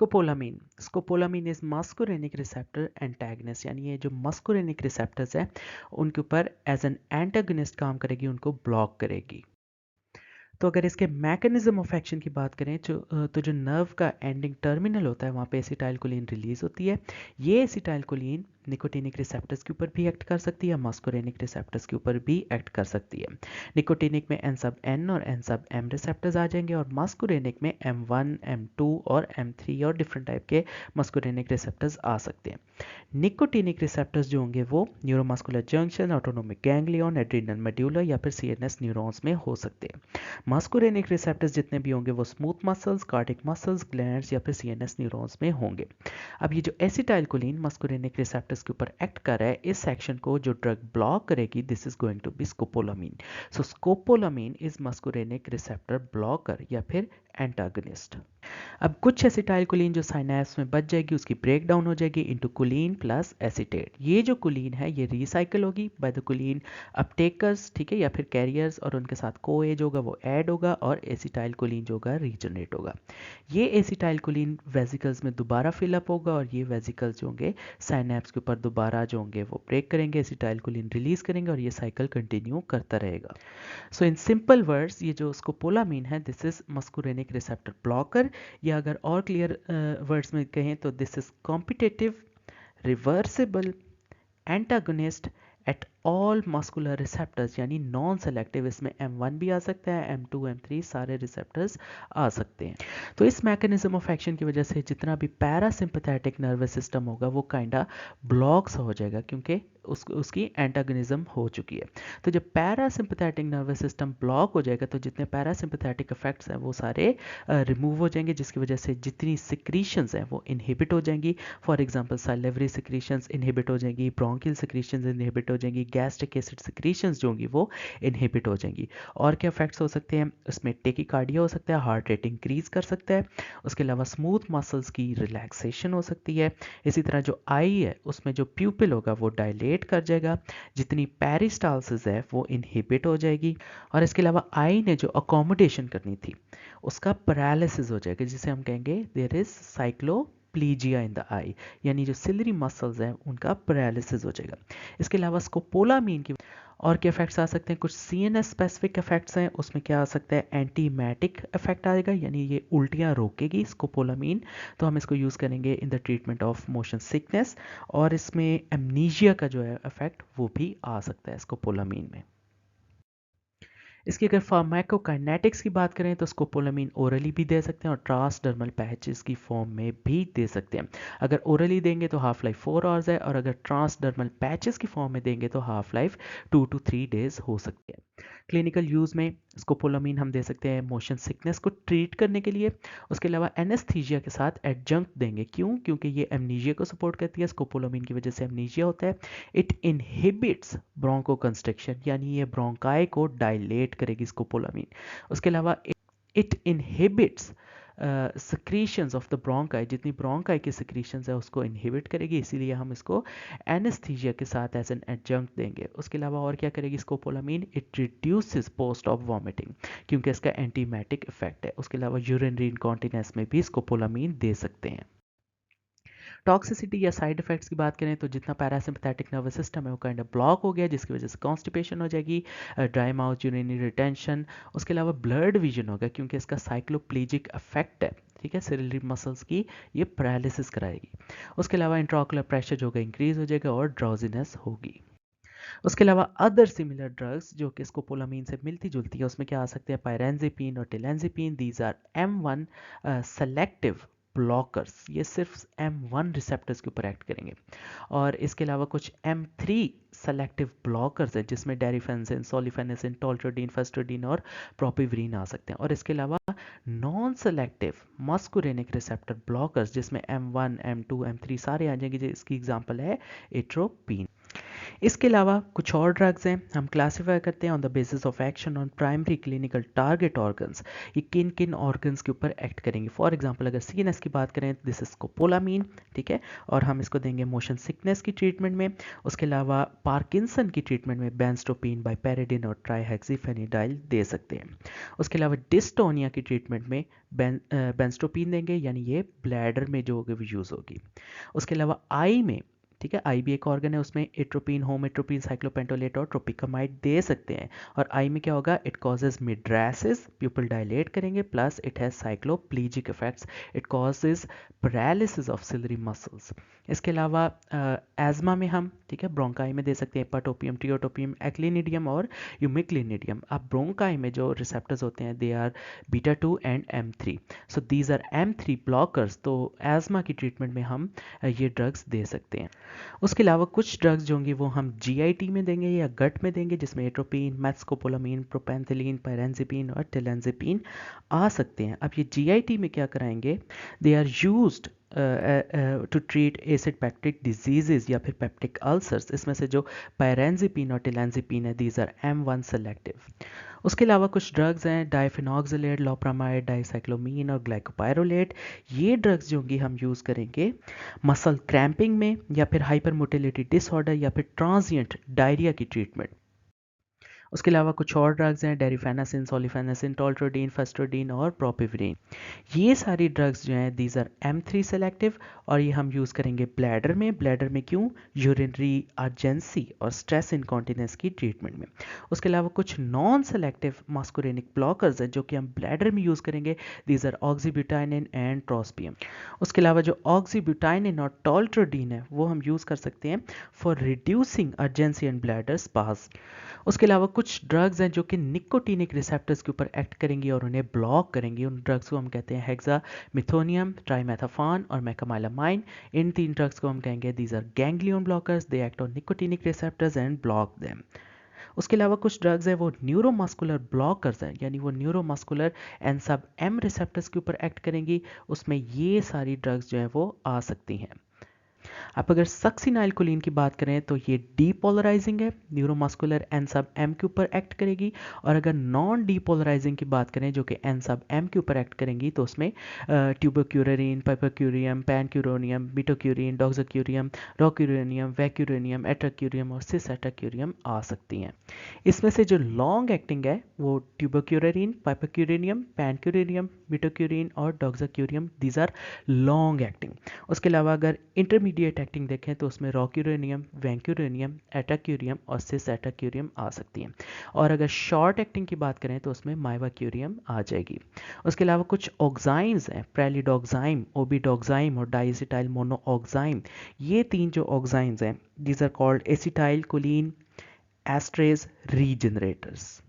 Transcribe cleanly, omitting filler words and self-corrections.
Scopolamine scopolamine is muscarinic receptor antagonist, यानी ये जो मस्कुरेनिक रिसेप्टर्स है उनके ऊपर एज एन एंटागनिस्ट काम करेगी, उनको ब्लॉक करेगी। तो अगर इसके मैकेनिज्म ऑफ एक्शन की बात करें तो जो नर्व का एंडिंग टर्मिनल होता है वहाँ पे एसिटाइलकोलिन रिलीज होती है। ये एसिटाइलकोलिन निकोटिनिक रिसेप्टर्स के ऊपर भी एक्ट कर सकती है, मस्कुरेनिक रिसेप्टर्स के ऊपर भी एक्ट कर सकती है। निकोटिनिक में एन सब एन और एन सब एम रिसेप्टर्स आ जाएंगे और मस्कुरेनिक में M1 M2 और M3 और डिफरेंट टाइप के मस्कुरेनिक रिसेप्टर्स आ सकते हैं। निकोटिनिक रिसेप्टर्स जो होंगे वो neuromuscular junction, autonomic ganglion, adrenal medulla या फिर CNS न्यूरॉन्स में हो सकते हैं। मस्कुरेनिक रिसेप्टर्स जितने भी होंगे वो smooth muscles, cardiac muscles, glands या फिर CNS न्यूरॉन्स में होंगे। अब ये जो एसिटाइलकोलिन मस्कुरेनिक रिसेप्टर्स के ऊपर एक्ट कर रहा है, इस सेक्शन को जो ड्रग ब्लॉक करेगी this is going to be scopolamine. So scopolamine is muscarinic receptor blocker या फिर एंटागनिस्ट। अब कुछ एसिटाइलकोलिन जो साइनैप्स में बच जाएगी उसकी ब्रेक डाउन हो जाएगी इनटू कोलिन प्लस एसीटेट। ये जो कोलिन है ये रिसाइकल होगी बाय द कोलिन अपटेकर्स, ठीक है, या फिर कैरियर्स, और उनके साथ को एज होगा वो ऐड होगा और एसिटाइलकोलिन जो होगा रीजनरेट होगा। ये एसिटाइलकोलिन वेजिकल्स में दोबारा फिलअप होगा और ये वेजिकल्स जो होंगे साइनैप्स के ऊपर दोबारा जो होंगे वो ब्रेक करेंगे, एसिटाइलकोलिन रिलीज करेंगे और ये साइकिल कंटिन्यू करता रहेगा। सो इन सिंपल वर्ड्स ये जो स्कोपोलामीन है this is muscarinic receptor blocker, या अगर और क्लियर वर्ड्स में कहें तो this is competitive reversible antagonist at all muscular receptors, यानी नॉन सेलेक्टिव। इसमें M1 भी आ सकता है, M2 M3 सारे रिसेप्टर्स आ सकते हैं। तो इस मैकेनिज्म ऑफ एक्शन की वजह से जितना भी पैरासिम्पैथेटिक नर्वस सिस्टम होगा वो काइंडा ब्लॉक्स हो जाएगा क्योंकि उसकी एंटागनिज्म हो चुकी है। तो जब पैरासिम्पैथेटिक नर्वस सिस्टम ब्लॉक हो जाएगा तो जितने पैरासिम्पैथेटिक इफेक्ट्स हैं वो सारे रिमूव हो जाएंगे, जिसकी वजह से जितनी सिक्रीशंस हैं वो इनहिबिट हो जाएंगी। फॉर एग्जांपल साइलेवरी सिक्रीशंस इनहिबिट हो जाएंगी, ब्रोंकियल सिक्रीशंस इनहिबिट हो जाएंगी, गैस्ट्रिक एसिड सिक्रीशंस जो होंगी वो इनहिबिट हो जाएंगी। और क्या इफेक्ट्स हो सकते हैं, उसमें टेकिकार्डिया हो सकता है, हार्ट रेट इंक्रीज कर सकता है। उसके अलावा स्मूथ मसल्स की रिलैक्सेशन हो सकती है। इसी तरह जो आई है उसमें जो प्यूपिल होगा वो डायलेट कर जाएगा, जितनी पेरिस्टालसिस है वो इनहिबिट हो जाएगी। और इसके अलावा आई ने जो अकोमोडेशन करनी थी उसका पैरालिसिस हो जाएगा, जिसे हम कहेंगे देयर इज साइक्लोप्लीजिया इन द आई, यानी जो सिलरी मसल्स हैं उनका पैरालिसिस हो जाएगा। इसके अलावा स्कोपोलामीन की और क्या इफेक्ट्स आ सकते हैं, कुछ CNS स्पेसिफिक इफेक्ट्स हैं। उसमें क्या आ सकता है, एंटीमैटिक इफेक्ट आएगा, यानी ये उल्टियाँ रोकेगी स्कोपोलामीन, तो हम इसको यूज़ करेंगे in the treatment of motion sickness. और इसमें एमनीशिया का जो है इफेक्ट वो भी आ सकता है स्कोपोलामीन में। इसकी अगर फार्माकोकाइनेटिक्स की बात करें तो स्कोपोलामीन ओरली भी दे सकते हैं और ट्रांसडर्मल पैचेस की फॉर्म में भी दे सकते हैं। अगर ओरली देंगे तो हाफ लाइफ 4 आवर्स है और अगर ट्रांसडर्मल पैचेस की फॉर्म में देंगे तो हाफ लाइफ 2 to 3 डेज हो सकती है। क्लिनिकल यूज़ में स्कोपोलामीन हम दे सकते हैं मोशन सिकनेस को ट्रीट करने के लिए। उसके अलावा एनेस्थीजिया के साथ एडजंक्ट देंगे, क्यों, क्योंकि ये एमनीजिया को सपोर्ट करती है, स्कोपोलामीन की वजह से एमनीजिया होता है। इट इनहिबिट्स ब्रोंको कंस्ट्रक्शन, यानी ये ब्रोंकाई को डायलेट करेगी स्कोपोलामीन। उसके अलावा it inhibits secretions of the bronchi, जितनी ब्रोंकाई की सिक्रीशंस है उसको इनहिबिट करेगी, इसीलिए हम इसको एनेस्थीजिया के साथ एज एन एडजंक्ट देंगे। उसके अलावा और क्या करेगी scopolamine, it reduces post of vomiting, क्योंकि इसका एंटीमैटिक इफेक्ट है। उसके अलावा यूरिनरी इनकॉन्टिनेंस में भी स्कोपोलामीन दे सकते हैं। टॉक्सिसिटी या साइड इफेक्ट्स की बात करें तो जितना पैरासिम्पैथेटिक नर्वस सिस्टम है वो काइंड ऑफ ब्लॉक हो गया, जिसकी वजह से कॉन्स्टिपेशन हो जाएगी, ड्राई माउथ, यूरिनरी रिटेंशन। उसके अलावा ब्लर्ड विजन होगा क्योंकि इसका साइक्लोप्लेजिक इफेक्ट है, ठीक है, सेरेब्रल मसल्स की ये पैरालिसिस कराएगी। उसके अलावा इंट्राओकुलर प्रेशर जो होगा इंक्रीज हो जाएगा और ड्राउजीनेस होगी। उसके अलावा अदर सिमिलर ड्रग्स जो कि स्कोपोलामीन से मिलती जुलती है उसमें क्या आ सकते हैं, पायरेंजिपिन और telenzepine, these are M1 selective blockers, ये सिर्फ M1 रिसेप्टर्स के ऊपर एक्ट करेंगे। और इसके अलावा कुछ M3 सेलेक्टिव ब्लॉकर्स हैं जिसमें डेरिफेंसिन, सोलिफेनेसिन, टोल्ट्रोडीन, फस्टोडीन और प्रोपिवरीन आ सकते हैं। और इसके अलावा non selective muscarinic receptor blockers जिसमें M1 M2 M3 सारे आ जाएंगे, जिसकी एग्जांपल है एट्रोपिन। इसके अलावा कुछ और ड्रग्स हैं, हम क्लासीफाई करते हैं on the basis of action on primary clinical target organs. ये किन किन ऑर्गन्स के ऊपर एक्ट करेंगे। फॉर एग्जांपल अगर सीएनएस की बात करें, दिस इज स्कोपोलामीन, ठीक है, और हम इसको देंगे मोशन सिकनेस की ट्रीटमेंट में। उसके अलावा पार्किंसन की ट्रीटमेंट में बेंस्टोपीन, बाइपेरिडिन और ट्राईहेक्सीफेनिडाइल दे सकते हैं। उसके अलावा डिस्टोनिया की ट्रीटमेंट में बेंस्टोपीन देंगे, यानी ये ब्लैडर में जो यूज़ होगी। उसके अलावा आई में, ठीक है, आई भी एक ऑर्गन है, उसमें एट्रोपिन, होमेट्रोपिन, साइक्लोपेंटोलेट और ट्रोपिकामाइड दे सकते हैं। और आई में क्या होगा, it causes mydriasis, pupil dilate करेंगे, plus it has cycloplegic effects, it causes paralysis of ciliary muscles. इसके अलावा एजमा में हम, ठीक है, ब्रोंकाई में दे सकते हैं हेपाटोपियम, टियोटोपियम, एक्लिनिडियम और यूमिक्लिनिडियम। अब ब्रोंकाई में जो रिसेप्टर्स होते हैं they are beta 2 and M3, so these are M3 blockers. तो एजमा की ट्रीटमेंट में हम ये ड्रग्स दे सकते हैं। उसके अलावा कुछ ड्रग्स जो होंगी वो हम जीआईटी में देंगे या गट में देंगे, जिसमें एट्रोपिन, मैथस्कोपोलामीन, प्रोपेंथिलीन, पायरेंजिपिन और टेलेंजिपिन आ सकते हैं। अब ये जीआईटी में क्या कराएंगे, they are used to treat acid peptic diseases या फिर पेप्टिक अल्सर्स। इसमें से जो पायरेंजिपिन और टेलेंजिपिन है, दीज आर M1 सेलेक्टिव। उसके अलावा कुछ ड्रग्स हैं, डाइफिनॉक्सिलेट, लोप्रामाइड, डाइसाइक्लोमीन और ग्लाइकोपायरोलेट। ये ड्रग्स जो होंगी हम यूज़ करेंगे मसल क्रैम्पिंग में या फिर हाइपर मोटिलिटी डिसऑर्डर या फिर ट्रांजिएंट डायरिया की ट्रीटमेंट। उसके अलावा कुछ और ड्रग्स हैं, डेरिफेनासिन, सोलिफेनासिन, टोल्ट्रोडीन, फस्ट्रोडीन और प्रोपिवरीन। ये सारी ड्रग्स जो हैं दीज आर M3 सेलेक्टिव, और ये हम यूज़ करेंगे ब्लैडर में। ब्लैडर में क्यों, यूरिनरी अर्जेंसी और स्ट्रेस इनकॉन्टिनेंस की ट्रीटमेंट में। उसके अलावा कुछ नॉन सेलेक्टिव मास्कुरेनिक ब्लॉकर्स हैं जो कि हम ब्लैडर में यूज़ करेंगे, दीज आर ऑक्सीब्यूटाइनिन एंड ट्रोस्पियम। उसके अलावा जो ऑक्सीब्यूटाइनिन और टोल्ट्रोडीन है वो हम यूज़ कर सकते हैं for reducing urgency and bladder spas. उसके अलावा कुछ ड्रग्स हैं जो कि निकोटीनिक रिसेप्टर्स के ऊपर एक्ट करेंगी और उन्हें ब्लॉक करेंगी। उन ड्रग्स को हम कहते हैं हेक्सामिथोनियम, ट्राइमेथाफान और मैकामाइलामाइन। इन 3 ड्रग्स को हम कहेंगे these are ganglion blockers, they act on nicotinic receptors and block them. उसके अलावा कुछ ड्रग्स है वो न्यूरोमस्कुलर ब्लॉकर्स हैं, यानी वो न्यूरोमस्कुलर एंड सब M रिसेप्टर्स के ऊपर एक्ट करेंगी। उसमें ये सारी ड्रग्स जो है वो आ सकती हैं। अब अगर सक्सिनाइलकोलिन की बात करें तो ये डीपोलराइजिंग है, न्यूरोमस्कुलर एन सब एम के ऊपर एक्ट करेगी। और अगर नॉन डीपोलराइजिंग की बात करें जो कि एन सब एम के ऊपर एक्ट करेंगी तो उसमें ट्यूबोक्यूरिन, पाइपरक्यूरियम, पैनक्यूरोनियम, मिटोक्यूरिन, डॉक्सोक्यूरियम, रोक्यूरेनियम, वैक्यूरेनियम, एट्राक्यूरियम और सिसएट्राक्यूरियम आ सकती हैं। इसमें से जो लॉन्ग एक्टिंग है वो ट्यूबोक्यूरिन, पाइपरक्यूरिनियम, पैनक्यूरिनियम, मिटोक्यूरिन और डॉक्सोक्यूरियम, दीज आर लॉन्ग एक्टिंग। उसके अलावा अगर इंटरमीडिएट एक्टिंग देखें तो उसमें रॉक्यूरेनियम, वैंक्यूरेनियम, एटाक्यूरियम और सिस एटाक्यूरियम आ सकती हैं। और अगर शॉर्ट एक्टिंग की बात करें तो उसमें माइवाक्यूरियम आ जाएगी। उसके अलावा कुछ ऑक्साइम्स हैं, प्रेलिडोक्साइम, ओबिडोक्साइम और डाइएसिटाइल मोनोऑक्साइम। ये 3 जो ऑक्साइम्स हैं these are called acetylcholinesterase रीजनरेटर्स।